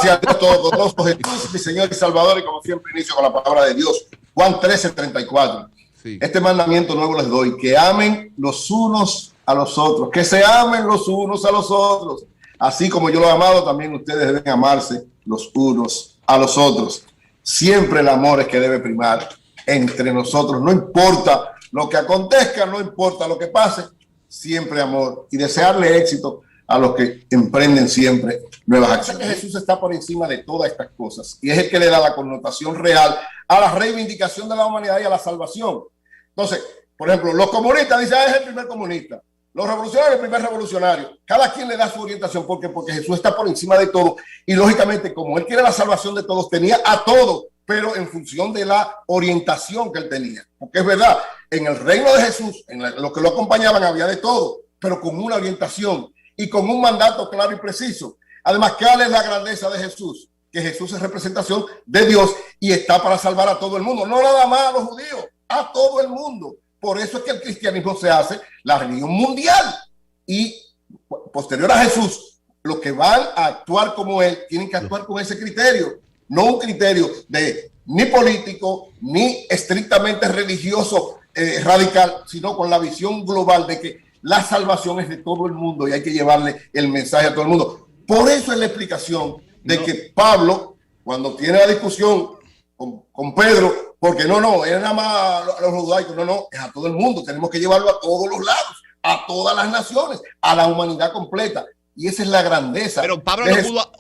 Gracias a Dios Todopoderoso, Jesús, mi Señor y Salvador, y como siempre inicio con la palabra de Dios. Juan 13:34. Sí. Este mandamiento nuevo les doy, que amen los unos a los otros, que se amen los unos a los otros. Así como yo lo he amado, también ustedes deben amarse los unos a los otros. Siempre el amor es que debe primar entre nosotros. No importa lo que acontezca, no importa lo que pase, siempre amor. Y desearle éxito a los que emprenden siempre nuevas acciones. Jesús está por encima de todas estas cosas y es el que le da la connotación real a la reivindicación de la humanidad y a la salvación. Entonces, por ejemplo, los comunistas dicen, es el primer comunista. Los revolucionarios, el primer revolucionario. Cada quien le da su orientación. ¿Por qué? Porque Jesús está por encima de todo. Y lógicamente, como él quiere la salvación de todos, tenía a todos, pero en función de la orientación que él tenía. Porque es verdad, en el reino de Jesús, en los que lo acompañaban, había de todo, pero con una orientación y con un mandato claro y preciso. Además, ¿cuál es la grandeza de Jesús? Que Jesús es representación de Dios y está para salvar a todo el mundo. No nada más a los judíos, a todo el mundo. Por eso es que el cristianismo se hace la religión mundial. Y posterior a Jesús, los que van a actuar como él tienen que actuar con ese criterio. No un criterio de ni político, ni estrictamente religioso radical, sino con la visión global de que la salvación es de todo el mundo y hay que llevarle el mensaje a todo el mundo. Por eso es la explicación de que Pablo, cuando tiene la discusión con Pedro, porque no, es nada más a los judaicos, no, es a todo el mundo. Tenemos que llevarlo a todos los lados, a todas las naciones, a la humanidad completa. Y esa es la grandeza. Pero Pablo no pudo...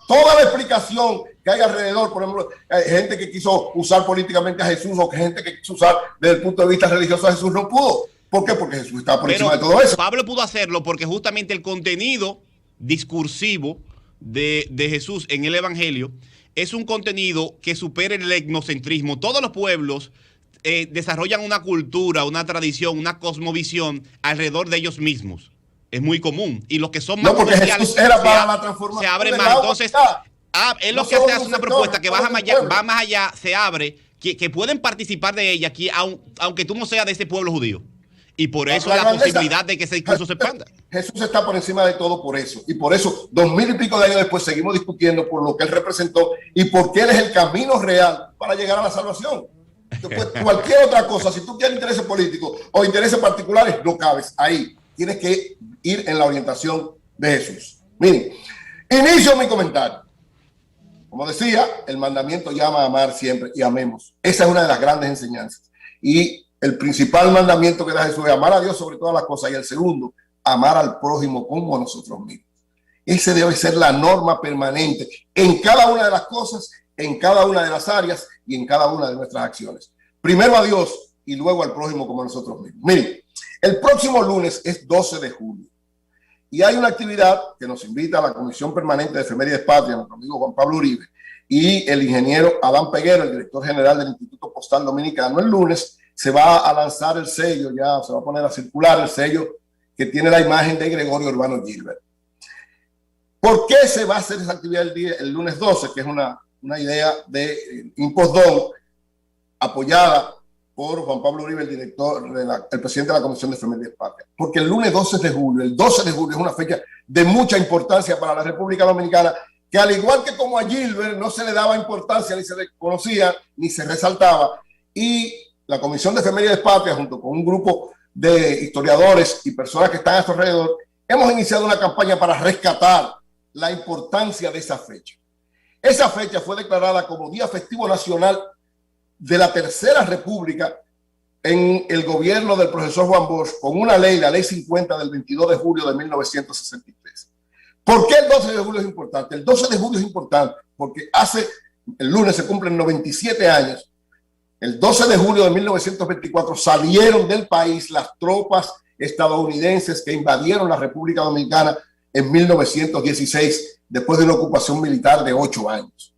Toda la explicación que hay alrededor, por ejemplo, gente que quiso usar políticamente a Jesús o gente que quiso usar desde el punto de vista religioso a Jesús, no pudo. ¿Por qué? Porque Jesús estaba por encima de todo eso. Pablo pudo hacerlo porque justamente el contenido discursivo de Jesús en el Evangelio es un contenido que supera el etnocentrismo. Todos los pueblos desarrollan una cultura, una tradición, una cosmovisión alrededor de ellos mismos. Es muy común. Y los que son más comerciales se abren más. Entonces, es lo que hace una propuesta que va más allá, se abre, que pueden participar de ella aquí, aunque tú no seas de ese pueblo judío. Y por eso la posibilidad de que ese discurso se expanda. Jesús está por encima de todo por eso. Y por eso, 2000 y pico de años después, seguimos discutiendo por lo que él representó y porque él es el camino real para llegar a la salvación. Después, cualquier otra cosa, si tú tienes intereses políticos o intereses particulares, no cabes ahí. Tienes que ir en la orientación de Jesús. Miren, inicio mi comentario. Como decía, el mandamiento llama a amar siempre y amemos. Esa es una de las grandes enseñanzas. Y el principal mandamiento que da Jesús es amar a Dios sobre todas las cosas. Y el segundo, amar al prójimo como a nosotros mismos. Ese debe ser la norma permanente en cada una de las cosas, en cada una de las áreas y en cada una de nuestras acciones. Primero a Dios y luego al prójimo como a nosotros mismos. Miren, el próximo lunes es 12 de julio. Y hay una actividad que nos invita a la Comisión Permanente de Efemérides Patria, nuestro amigo Juan Pablo Uribe, y el ingeniero Adán Peguero, el director general del Instituto Postal Dominicano. El lunes se va a lanzar el sello, ya se va a poner a circular el sello que tiene la imagen de Gregorio Urbano Gilbert. ¿Por qué se va a hacer esa actividad el lunes 12? Que es una idea de Impostdom, apoyada por Juan Pablo Uribe, el director, el presidente de la Comisión de Efemérides Patria. Porque el lunes 12 de julio, el 12 de julio es una fecha de mucha importancia para la República Dominicana, que al igual que como a Gilbert no se le daba importancia, ni se reconocía, ni se resaltaba, y la Comisión de Efemérides Patria, junto con un grupo de historiadores y personas que están a su alrededor, hemos iniciado una campaña para rescatar la importancia de esa fecha. Esa fecha fue declarada como Día Festivo Nacional de la Tercera República en el gobierno del profesor Juan Bosch, con una ley, la Ley 50 del 22 de julio de 1963. ¿Por qué el 12 de julio es importante? El 12 de julio es importante porque el lunes se cumplen 97 años. El 12 de julio de 1924 salieron del país las tropas estadounidenses que invadieron la República Dominicana en 1916, después de una ocupación militar de 8 años.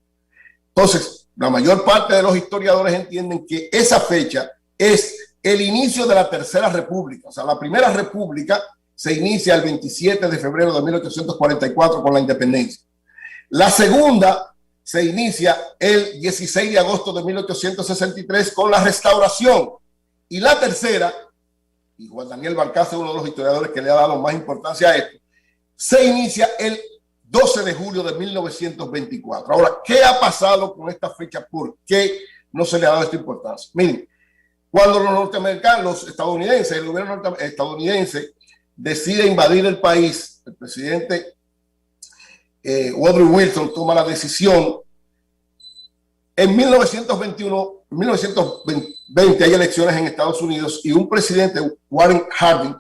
Entonces, la mayor parte de los historiadores entienden que esa fecha es el inicio de la Tercera República. O sea, la Primera República se inicia el 27 de febrero de 1844 con la independencia. La Segunda se inicia el 16 de agosto de 1863 con la Restauración. Y la tercera, y Juan Daniel Balcázar es uno de los historiadores que le ha dado más importancia a esto, se inicia el 12 de julio de 1924. Ahora, ¿qué ha pasado con esta fecha? ¿Por qué no se le ha dado esta importancia? Miren, cuando los norteamericanos, los estadounidenses, el gobierno estadounidense decide invadir el país, el presidente Woodrow Wilson toma la decisión. En 1920 hay elecciones en Estados Unidos y un presidente, Warren Harding,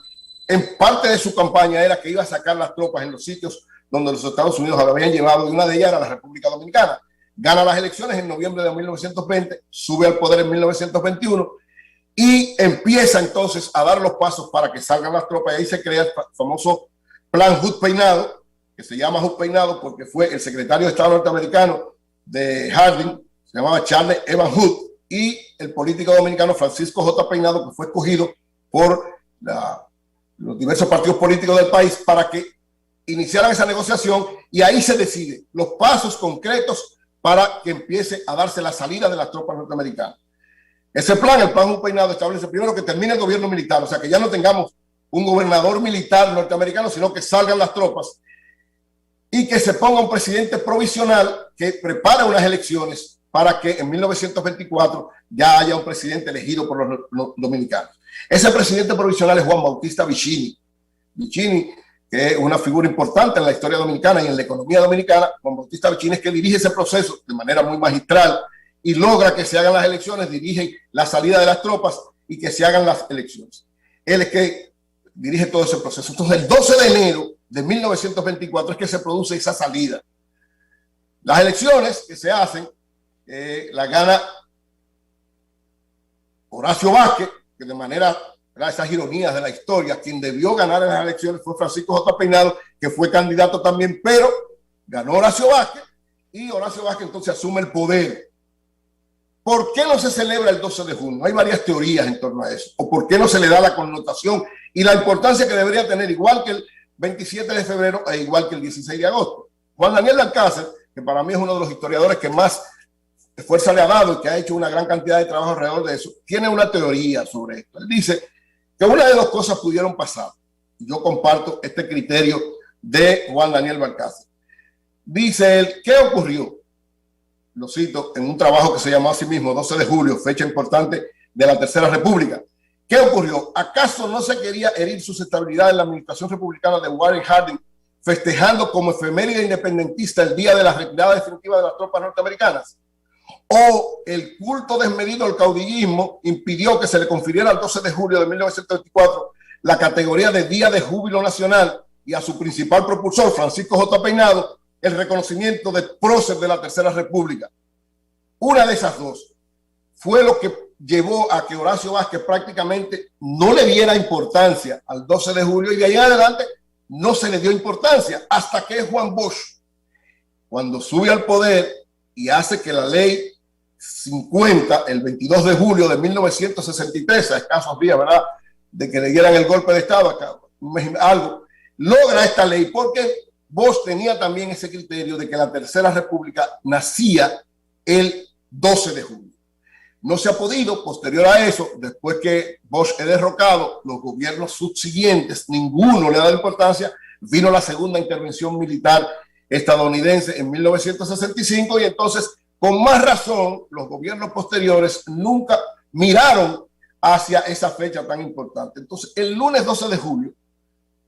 en parte de su campaña era que iba a sacar las tropas en los sitios donde los Estados Unidos la habían llevado, y una de ellas era la República Dominicana. Gana las elecciones en noviembre de 1920, sube al poder en 1921 y empieza entonces a dar los pasos para que salgan las tropas, y ahí se crea el famoso Plan Hood Peinado, que se llama Hood Peinado porque fue el secretario de Estado norteamericano de Harding, se llamaba Charles Evans Hood, y el político dominicano Francisco J. Peinado, que fue escogido por los diversos partidos políticos del país para que iniciaran esa negociación, y ahí se decide los pasos concretos para que empiece a darse la salida de las tropas norteamericanas. Ese plan, el Plan Hood Peinado, establece primero que termine el gobierno militar, o sea, que ya no tengamos un gobernador militar norteamericano, sino que salgan las tropas y que se ponga un presidente provisional que prepare unas elecciones para que en 1924 ya haya un presidente elegido por los dominicanos. Ese presidente provisional es Juan Bautista Vicini. Vicini, que es una figura importante en la historia dominicana y en la economía dominicana. Juan Bautista Vicini es que dirige ese proceso de manera muy magistral y logra que se hagan las elecciones, dirige la salida de las tropas y que se hagan las elecciones. Él es que dirige todo ese proceso. Entonces, el 12 de enero de 1924 es que se produce esa salida. Las elecciones que se hacen la gana Horacio Vázquez, que de manera, esas ironías de la historia, quien debió ganar en las elecciones fue Francisco J. Peinado, que fue candidato también, pero ganó Horacio Vázquez, y Horacio Vázquez entonces asume el poder. ¿Por qué no se celebra el 12 de junio? Hay varias teorías en torno a eso. ¿O por qué no se le da la connotación y la importancia que debería tener, igual que el 27 de febrero e igual que el 16 de agosto? Juan Daniel Alcácer, que para mí es uno de los historiadores que más fuerza le ha dado y que ha hecho una gran cantidad de trabajo alrededor de eso, tiene una teoría sobre esto. Él dice que una de dos cosas pudieron pasar. Yo comparto este criterio de Juan Daniel Alcácer. Dice él, ¿qué ocurrió? Lo cito en un trabajo que se llamó a sí mismo 12 de julio, fecha importante de la Tercera República. ¿Qué ocurrió? ¿Acaso no se quería herir susceptibilidad en la administración republicana de Warren Harding, festejando como efeméride independentista el día de la retirada definitiva de las tropas norteamericanas? ¿O el culto desmedido al caudillismo impidió que se le confiriera el 12 de julio de 1924 la categoría de Día de Júbilo Nacional y a su principal propulsor, Francisco J. Peinado, el reconocimiento de prócer de la Tercera República? Una de esas dos fue lo que llevó a que Horacio Vázquez prácticamente no le diera importancia al 12 de julio, y de ahí en adelante no se le dio importancia hasta que Juan Bosch, cuando sube al poder y hace que la ley 50, el 22 de julio de 1963, a escasos días, ¿verdad?, de que le dieran el golpe de Estado, acá, algo, logra esta ley porque Bosch tenía también ese criterio de que la Tercera República nacía el 12 de julio. No se ha podido, posterior a eso, después que Bosch es derrocado, los gobiernos subsiguientes, ninguno le ha dado importancia. Vino la segunda intervención militar estadounidense en 1965 y entonces, con más razón, los gobiernos posteriores nunca miraron hacia esa fecha tan importante. Entonces, el lunes 12 de julio,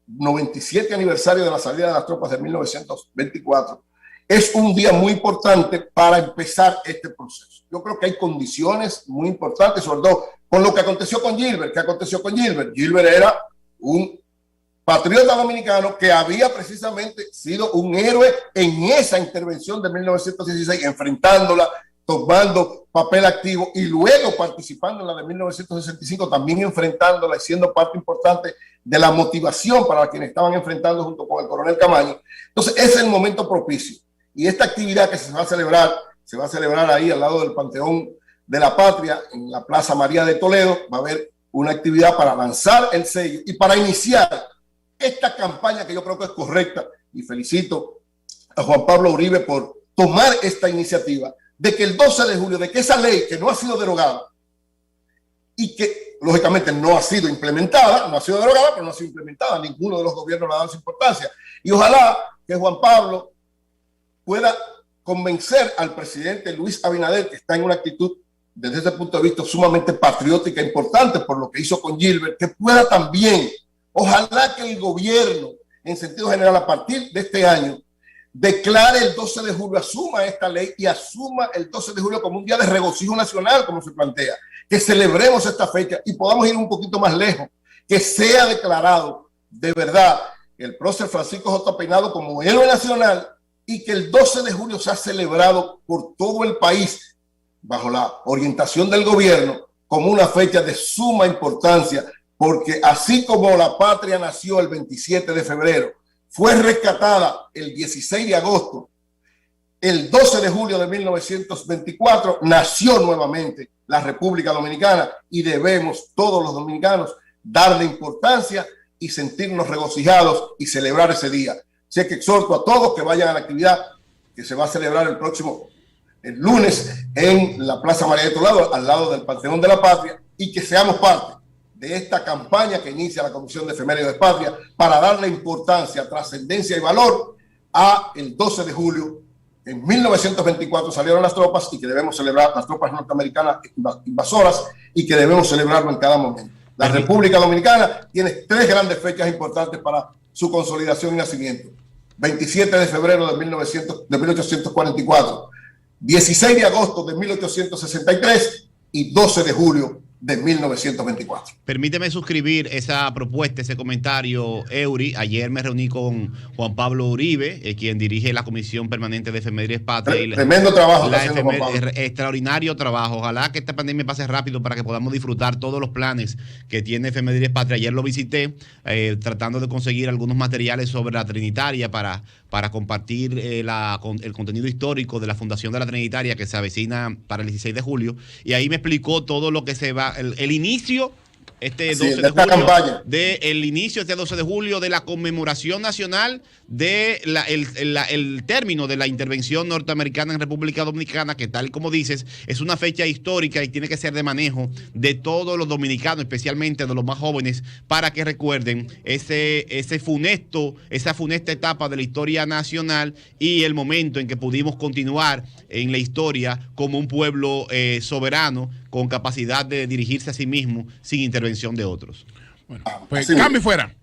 97 aniversario de la salida de las tropas de 1924, es un día muy importante para empezar este proceso. Yo creo que hay condiciones muy importantes, sobre todo con lo que aconteció con Gilbert. ¿Qué aconteció con Gilbert? Gilbert era un patriota dominicano que había precisamente sido un héroe en esa intervención de 1916, enfrentándola, tomando papel activo, y luego participando en la de 1965, también enfrentándola y siendo parte importante de la motivación para quienes estaban enfrentando junto con el coronel Camaño. Entonces, ese es el momento propicio. Y esta actividad que se va a celebrar ahí al lado del Panteón de la Patria, en la Plaza María de Toledo. Va a haber una actividad para lanzar el sello y para iniciar esta campaña que yo creo que es correcta, y felicito a Juan Pablo Uribe por tomar esta iniciativa de que el 12 de julio, de que esa ley que no ha sido derogada y que lógicamente no ha sido implementada, no ha sido derogada, pero no ha sido implementada, ninguno de los gobiernos le ha dado esa importancia, y ojalá que Juan Pablo pueda convencer al presidente Luis Abinader, que está en una actitud desde ese punto de vista sumamente patriótica, importante por lo que hizo con Gilbert, que pueda también, ojalá que el gobierno, en sentido general, a partir de este año, declare el 12 de julio, asuma esta ley y asuma el 12 de julio como un día de regocijo nacional, como se plantea, que celebremos esta fecha y podamos ir un poquito más lejos, que sea declarado de verdad el prócer Francisco J. Peinado como héroe nacional y que el 12 de julio sea celebrado por todo el país bajo la orientación del gobierno como una fecha de suma importancia, porque así como la patria nació el 27 de febrero, fue rescatada el 16 de agosto, el 12 de julio de 1924 nació nuevamente la República Dominicana y debemos todos los dominicanos darle importancia y sentirnos regocijados y celebrar ese día. Así que exhorto a todos que vayan a la actividad que se va a celebrar el lunes en la Plaza María de Toledo, al lado del Panteón de la Patria, y que seamos parte de esta campaña que inicia la Comisión de Efemérides de Patria para darle importancia, trascendencia y valor a el 12 de julio. En 1924 salieron las tropas y que debemos celebrar, las tropas norteamericanas invasoras, y que debemos celebrarlo en cada momento. La República Dominicana tiene 3 grandes fechas importantes para su consolidación y nacimiento. 27 de febrero de 1844, 16 de agosto de 1863 y 12 de julio de 1924. Permíteme suscribir esa propuesta, ese comentario, Eury. Ayer me reuní con Juan Pablo Uribe, quien dirige la Comisión Permanente de Efemérides Patria. Tremendo trabajo está haciendo Juan Pablo. Extraordinario trabajo. Ojalá que esta pandemia pase rápido para que podamos disfrutar todos los planes que tiene Efemérides Patria. Ayer lo visité, tratando de conseguir algunos materiales sobre la Trinitaria para compartir el contenido histórico de la Fundación de la Trinitaria que se avecina para el 16 de julio. Y ahí me explicó todo lo que se va, el inicio, este 12 de julio, el inicio este 12 de julio de la conmemoración nacional de el término de la intervención norteamericana en República Dominicana, que tal como dices, es una fecha histórica y tiene que ser de manejo de todos los dominicanos, especialmente de los más jóvenes, para que recuerden esa funesta etapa de la historia nacional y el momento en que pudimos continuar en la historia como un pueblo soberano con capacidad de dirigirse a sí mismo sin intervención de otros. Bueno, pues cambio fuera.